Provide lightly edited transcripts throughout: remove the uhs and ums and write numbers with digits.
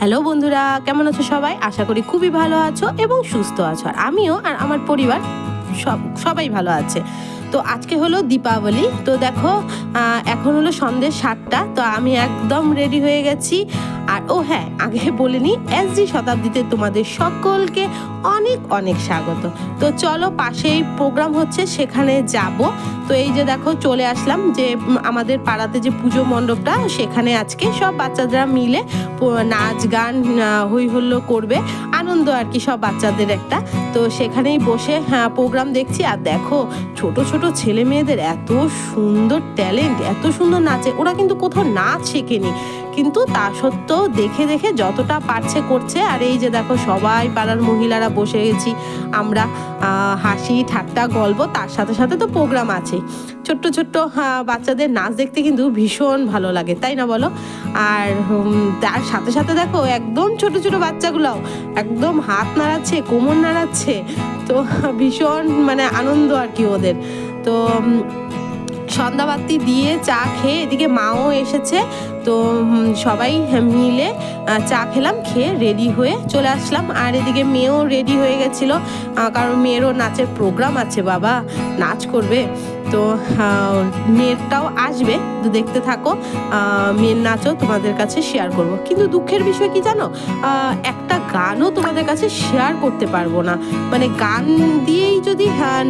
Hello বন্ধুরা, কেমন আছো সবাই? আশা করি খুবই ভালো আছো এবং সুস্থ আছো। আর আমিও আর আমার পরিবার সবাই ভালো আছে। তো আজকে হলো দীপাবলি। তো দেখো এখন হলো সন্ধ্যে 7টা। তো আমি একদম রেডি হয়ে গেছি। আর হ্যাঁ, আগে বলিনি, এসজি শতাব্দীতে তোমাদের সকলকে অনেক অনেক স্বাগত। তো চলো, পাশেই প্রোগ্রাম হচ্ছে, সেখানে যাব। তো এই যে দেখো চলে আসলাম, যে আমাদের পাড়াতে যে পুজো মণ্ডপটা, সেখানে আজকে সব বাচ্চারা মিলে নাচ গান হই হুল্লো করবে, আনন্দ আর কি, সব বাচ্চাদের একটা। তো সেখানেই বসে প্রোগ্রাম দেখছি। আর দেখো ছোট ছোট ছেলে মেয়েদের এত সুন্দর ট্যালেন্ট, এত সুন্দর নাচে। ওরা কিন্তু কোথাও নাচ শেখেনি, কিন্তু তা সত্ত্বেও দেখে দেখে যতটা পারছে করছে। আর এই যে দেখো সবাই পাড়ার মহিলারা বসে গেছি আমরা, হাসি ঠাট্টা গল্প, তার সাথে সাথে তো প্রোগ্রাম আছে। ছোট্ট ছোট্ট বাচ্চাদের নাচ দেখতে কিন্তু ভীষণ ভালো লাগে, তাই না বলো? আর তার সাথে সাথে দেখো একদম ছোট ছোট বাচ্চাগুলোও একদম হাত নাড়াচ্ছে, কোমর নাড়াচ্ছে। তো ভীষণ মানে আনন্দ আর কি ওদের। তো সন্ধ্যাবাতি দিয়ে চা খেয়ে এদিকে মাও এসেছে। তো সবাই মিলে চা খেলাম, খেয়ে রেডি হয়ে চলে আসলাম। আর এদিকে মেয়েও রেডি হয়ে গেছিলো, কারণ মেয়েরও নাচের প্রোগ্রাম আছে, বাবা নাচ করবে। তো মেয়েরটাও আসবে, তো দেখতে থাকো। মেয়ের নাচও তোমাদের কাছে শেয়ার করব। কিন্তু দুঃখের বিষয় কি জানো, একটা গানও তোমাদের কাছে শেয়ার করতে পারবো না। মানে গান দিয়েই যদি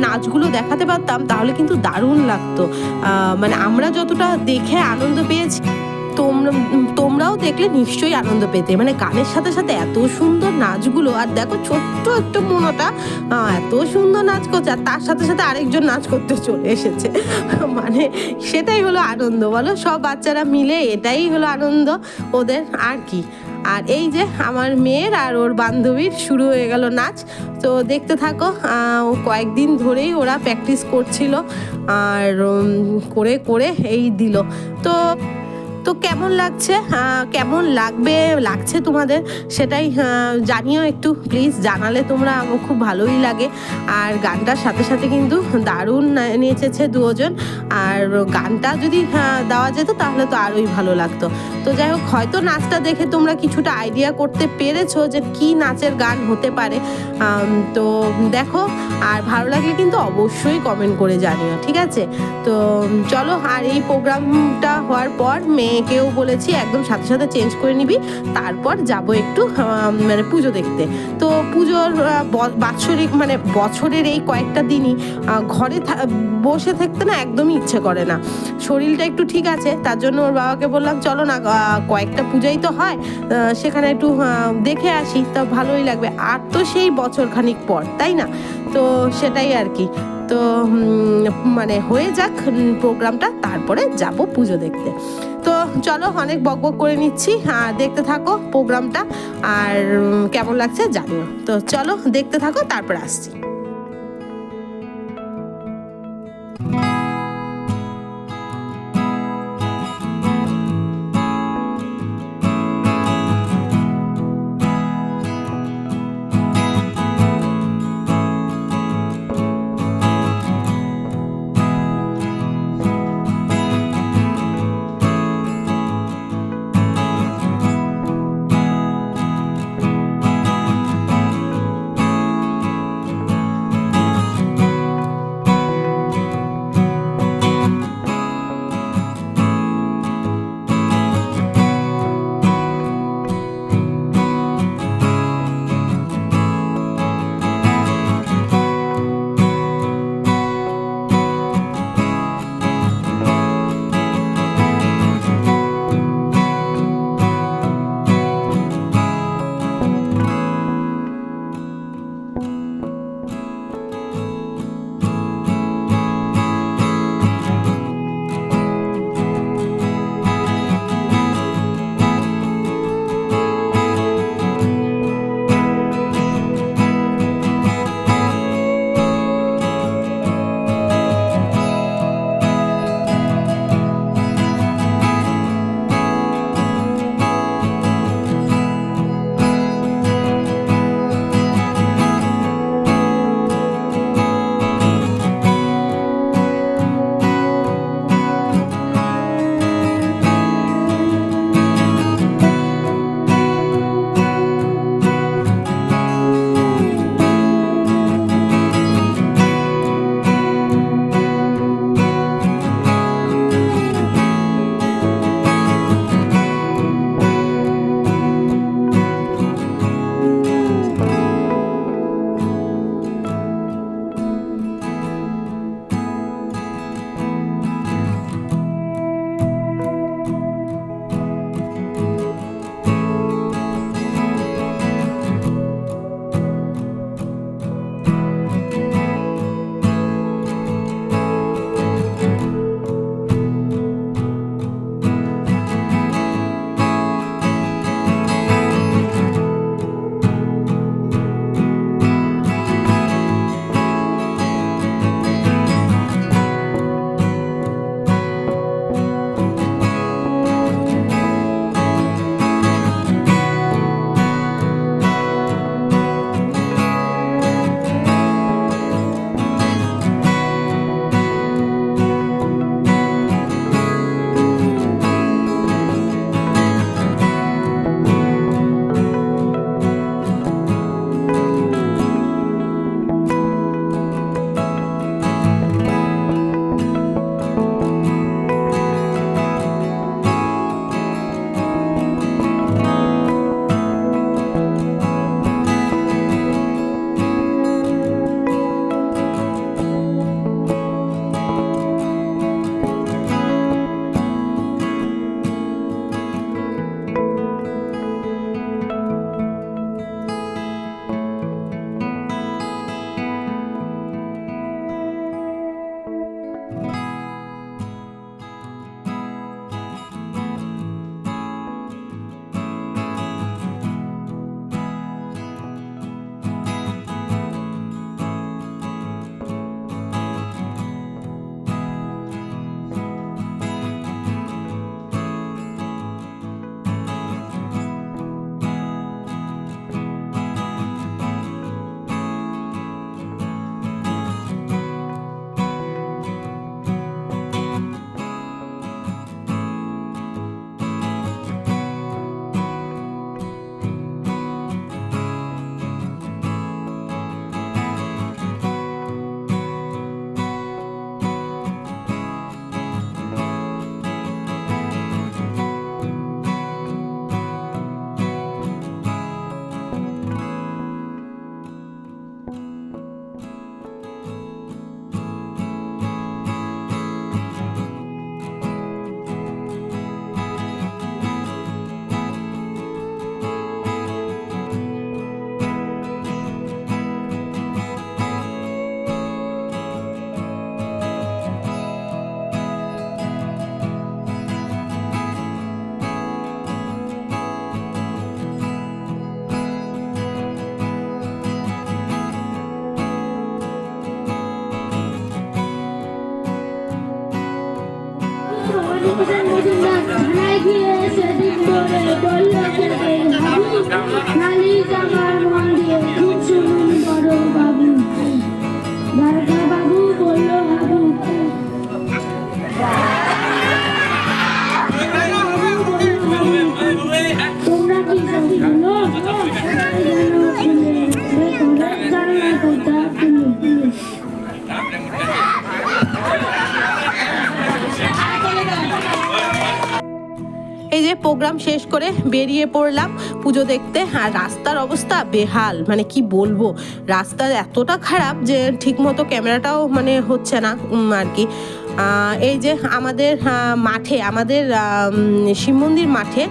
নাচগুলো দেখাতে পারতাম তাহলে কিন্তু দারুণ লাগতো। মানে আমরা যতটা দেখে আনন্দ পেয়েছি, তোমরাও দেখলে নিশ্চয়ই আনন্দ পেতে। মানে গানের সাথে সাথে এত সুন্দর নাচগুলো। আর দেখো ছোট্ট একটু মনোটা এত সুন্দর নাচ করছে, আর তার সাথে সাথে আরেকজন নাচ করতে চলে এসেছে। মানে সেটাই হলো আনন্দ, বলো? সব বাচ্চারা মিলে এটাই হলো আনন্দ ওদের, আর কি। আর এই যে আমার মেয়ের আর ওর বান্ধবীর শুরু হয়ে গেল নাচ। তো দেখতে থাকো। কয়েকদিন ধরেই ওরা প্র্যাকটিস করছিল, আর করে করে এই দিল। তো কেমন লাগছে, কেমন লাগছে তোমাদের, সেটাই জানিও একটু প্লিজ। জানালে তোমরা আমার খুব ভালোই লাগে। আর গানটার সাথে সাথে কিন্তু দারুণ নেচেছে দুজন। আর গানটা যদি দেওয়া যেত তাহলে তো আরোই ভালো লাগতো। তো যাই হোক, হয়তো নাচটা দেখে তোমরা কিছুটা আইডিয়া করতে পেরেছো যে কি নাচের গান হতে পারে। তো দেখো, আর ভালো লাগলে কিন্তু অবশ্যই কমেন্ট করে জানিও, ঠিক আছে? তো চলো, আর এই প্রোগ্রামটা হওয়ার পর মেয়েকেও বলেছি একদম সাথে সাথে চেঞ্জ করে নিবি, তারপর যাব একটু মানে পুজো দেখতে। তো পুজোর বাৎসরিক মানে বছরের এই কয়েকটা দিনই ঘরে বসে থাকতে না একদমই ইচ্ছে করে না। শরীরটা একটু ঠিক আছে, তার জন্য ওর বাবাকে বললাম চলো না, কয়েকটা পূজাই তো হয়, সেখানে একটু দেখে আসি, তা ভালোই লাগবে। আর তো সেই বছর খানিক পর, তাই না? তো সেটাই আর কি। তো মানে হয়ে যাক প্রোগ্রামটা, তারপরে যাব পুজো দেখতে। তো চলো, অনেক বকবক করে নিচ্ছি, দেখতে থাকো প্রোগ্রামটা, আর কেমন লাগছে জানিও। তো চলো দেখতে থাকো, তারপর আসছি। নিকেতন মজুমদার থানায় গিয়ে সেদিন বলে বলল যে নালিশ আমার মন দিয়ে খুব শুনুন বড় বাবু। দারোগা বাবু বলল হাবু তোমরা কি সব শুনো? এই যে প্রোগ্রাম শেষ করে বেরিয়ে পড়লাম পুজো দেখতে। আর রাস্তার অবস্থা বেহাল, মানে কি বলবো, রাস্তা এতটা খারাপ যে ঠিকমতো ক্যামেরাটাও মানে হচ্ছে না আর কি। এই যে আমাদের মাঠে, আমাদের শিব মন্দির মাঠে,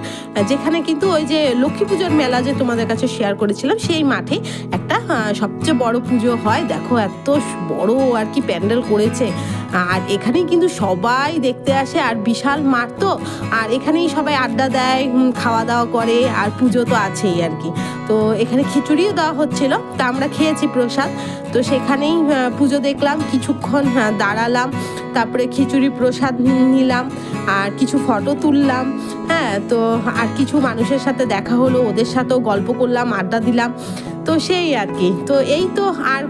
যেখানে কিন্তু ওই যে লক্ষ্মী পুজোর মেলা যে তোমাদের কাছে শেয়ার করেছিলাম, সেই মাঠে একটা সবচেয়ে বড় পুজো হয়। দেখো এত বড় আর কি প্যান্ডেল করেছে। আর এখানেই কিন্তু সবাই দেখতে আসে, আর বিশাল মাঠ তো, আর এখানেই সবাই আড্ডা দেয়, খাওয়া দাওয়া করে, আর পুজো তো আছেই আর কি। তো এখানে খিচুড়িও দেওয়া হচ্ছিল, তা আমরা খেয়েছি প্রসাদ। তো সেখানেই পুজো দেখলাম, কিছুক্ষণ দাঁড়ালাম, তারপরে খিচুড়ি প্রসাদ নিলাম, আর কিছু ফটো তুললাম। হ্যাঁ, তো আর কিছু মানুষের সাথে দেখা হলো, ওদের সাথেও গল্প করলাম, আড্ডা দিলাম। তো সেই আর কি। তো এই তো, আর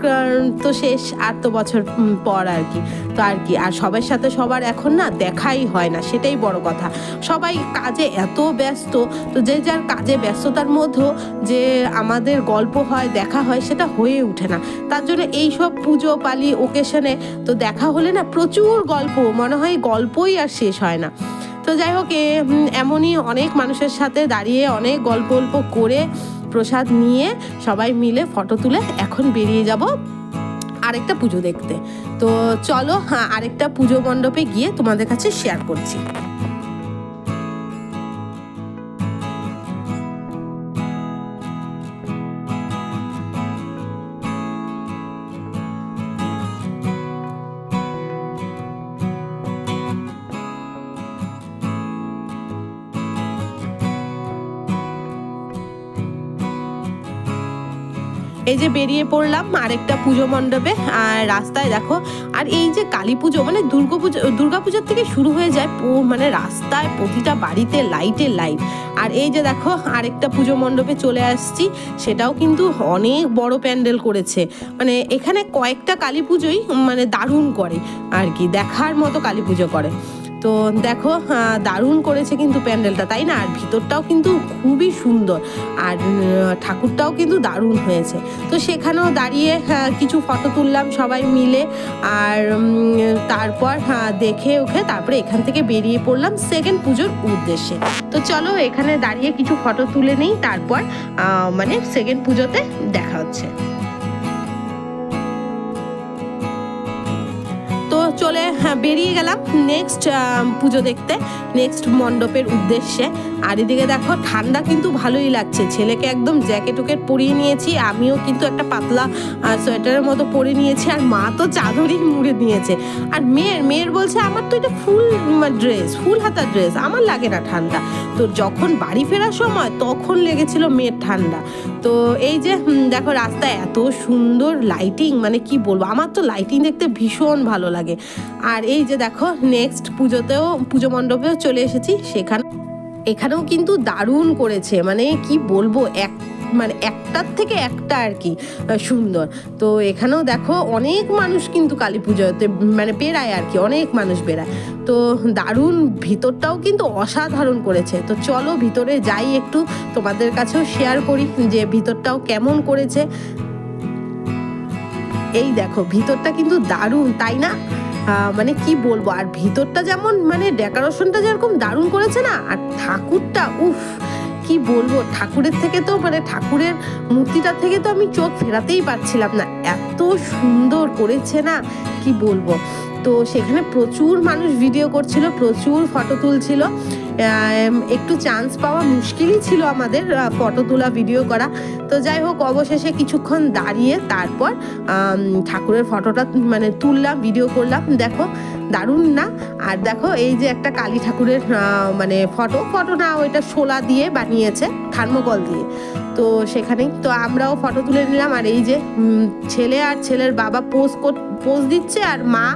তো শেষ, আর তো বছর পর আর কি। তো আর কি, আর সবার সাথে সবার এখন না দেখাই হয় না, সেটাই বড় কথা। সবাই কাজে এত ব্যস্ত, তো যে যার কাজে ব্যস্ততার মধ্যে যে আমাদের গল্প হয়, দেখা হয়, সেটা হয়ে ওঠে না। তার জন্য এইসব পুজো পালি ওকেশনে তো দেখা হলে না প্রচুর গল্প, মনে হয় গল্পই আর শেষ হয় না। তো যাই হোক, এমনই অনেক মানুষের সাথে দাঁড়িয়ে অনেক গল্প করে প্রসাদ নিয়ে সবাই মিলে ফটো তুলে এখন বেরিয়ে যাব আরেকটা পুজো দেখতে। তো চলো আরেকটা পুজো মণ্ডপে গিয়ে তোমাদের কাছে শেয়ার করছি। এই যে বেরিয়ে পড়লাম আরেকটা পুজো মণ্ডপে। আর রাস্তায় দেখো, আর এই যে কালী পুজো মানে দুর্গাপূজার থেকে শুরু হয়ে যায়, মানে রাস্তায় প্রতিটা বাড়িতে লাইটে লাইট। আর এই যে দেখো আরেকটা পুজো মণ্ডপে চলে আসছি, সেটাও কিন্তু অনেক বড় প্যান্ডেল করেছে। মানে এখানে কয়েকটা কালী পুজোই মানে দারুণ করে আর কি, দেখার মতো কালী পুজো করে। তো দেখো দারুণ করেছে কিন্তু প্যান্ডেলটা, তাই না? আর ভিতরটাও কিন্তু খুবই সুন্দর, আর ঠাকুরটাও কিন্তু দারুণ হয়েছে। তো সেখানেও দাঁড়িয়ে কিছু ফটো তুললাম সবাই মিলে। আর তারপর দেখে ওকে তারপরে এখান থেকে বেরিয়ে পড়লাম সেকেন্ড পুজোর উদ্দেশ্যে। তো চলো এখানে দাঁড়িয়ে কিছু ফটো তুলে নিই, তারপর মানে সেকেন্ড পুজোতে দেখা হচ্ছে। তো চলে বেরিয়ে গেলাম নেক্সট পুজো দেখতে, নেক্সট মণ্ডপের উদ্দেশ্যে। আর এদিকে দেখো ঠান্ডা কিন্তু ভালোই লাগছে, ছেলেকে একদম জ্যাকেট উকেট পরিয়ে নিয়েছি, আমিও কিন্তু একটা পাতলা সোয়েটারের মতো পরে নিয়েছি, আর মা তো চাদরই মুড়ে নিয়েছে। আর মেয়ের বলছে আমার তো এটা ফুল ড্রেস, ফুল হাতা ড্রেস, আমার লাগে না ঠান্ডা। তো যখন বাড়ি ফেরার সময় তখন লেগেছিল মেয়ের ঠান্ডা। তো এই যে দেখো রাস্তায় এত সুন্দর লাইটিং, মানে কি বলবো, আমার তো লাইটিং দেখতে ভীষণ ভালো লাগে। আর এই যে দেখো নেক্সট পুজো মণ্ডপেও চলে এসেছি, এখানেও কিন্তু দারুণ করেছে, মানে কি বলবো, মানে একটার থেকে একটা আর কি সুন্দর। তো এখানেও দেখো অনেক মানুষ কিন্তু কালী পুজোতে মানে বেড়ায় আর কি, অনেক মানুষ বেড়ায়। তো দারুণ, ভিতরটাও কিন্তু অসাধারণ করেছে। তো চলো ভিতরে যাই, একটু তোমাদের কাছেও শেয়ার করি যে ভিতরটাও কেমন করেছে। এই দেখো ভিতরটা কিন্তু দারুণ, তাই না? মানে কি বলবো, আর ভিতরটা যেমন মানে ডেকোরেশনটা যেরকম দারুণ করেছে না, আর ঠাকুরটা উফ কি বলবো, ঠাকুরের থেকে তো মানে ঠাকুরের মূর্তিটার থেকে তো আমি চোখ ফেরাতেই পারছিলাম না, এত সুন্দর করেছে না কি বলবো। তো সেখানে প্রচুর মানুষ ভিডিও করছিল, প্রচুর ফটো তুলছিল। একটু চান্স পাওয়া মুশকিলই ছিল আমাদের ফটো তোলা, ভিডিও করা। তো যাই হোক অবশেষে কিছুক্ষণ দাঁড়িয়ে তারপর ঠাকুরের ফটোটা মানে তুললাম, ভিডিও করলাম। দেখো দারুণ না? আর দেখো এই যে একটা কালী ঠাকুরের মানে ফটো না, ওইটা শোলা দিয়ে বানিয়েছে, থার্মোকল দিয়ে। তো সেখানেই তো আমরাও ফটো তুলে নিলাম। আর এই যে ছেলে আর ছেলের বাবা পোজ দিচ্ছে, আর মা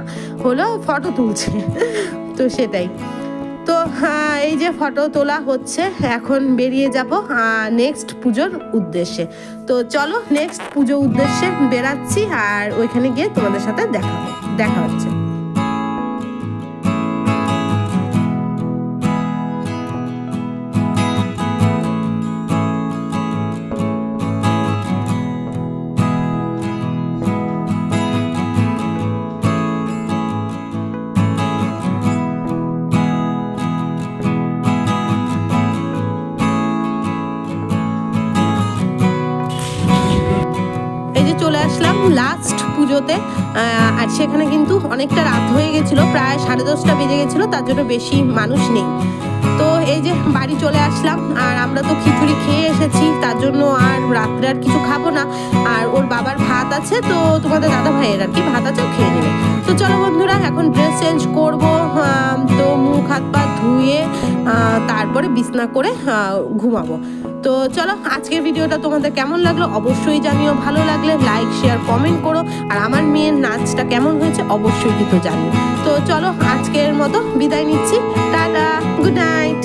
হলো ফটো তুলছে। তো সেটাই। তো এই যে ফটো তোলা হচ্ছে, এখন বেরিয়ে যাব নেক্সট পুজোর উদ্দেশ্যে। তো চলো নেক্সট পুজো উদ্দেশ্যে বেরাচ্ছি, আর ওইখানে গিয়ে তোমাদের সাথে দেখা হচ্ছে। চলে আসলাম লাস্ট পুজোতে, আর সেখানে কিন্তু অনেকটা রাত হয়ে গেছিলো, প্রায় 10:30 বেজে গেছিলো, তার জন্য বেশি মানুষ নেই। তো এই যে বাড়ি চলে আসলাম, আর আমরা তো খিচুড়ি খেয়ে এসেছি, তার জন্য আর রাত্রে আর কিছু খাবো না। আর ওর বাবার ভাত আছে, তো তোমাদের দাদা ভাইয়ের আর কি ভাত আছে, খেয়ে নেবে। তো চলো বন্ধুরা, এখন ড্রেস চেঞ্জ করবো, তো মুখ হাত পা ধুয়ে তারপরে বিছনা করে ঘুমাবো। তো চলো, আজকের ভিডিওটা তোমাদের কেমন লাগলো অবশ্যই জানিও, ভালো লাগলে লাইক শেয়ার কমেন্ট করো, আর আমার মেয়ের নাচটা কেমন হয়েছে অবশ্যই কিন্তু জানিও। তো চলো, আজকের মতো বিদায় নিচ্ছি, টাটা, গুড নাইট।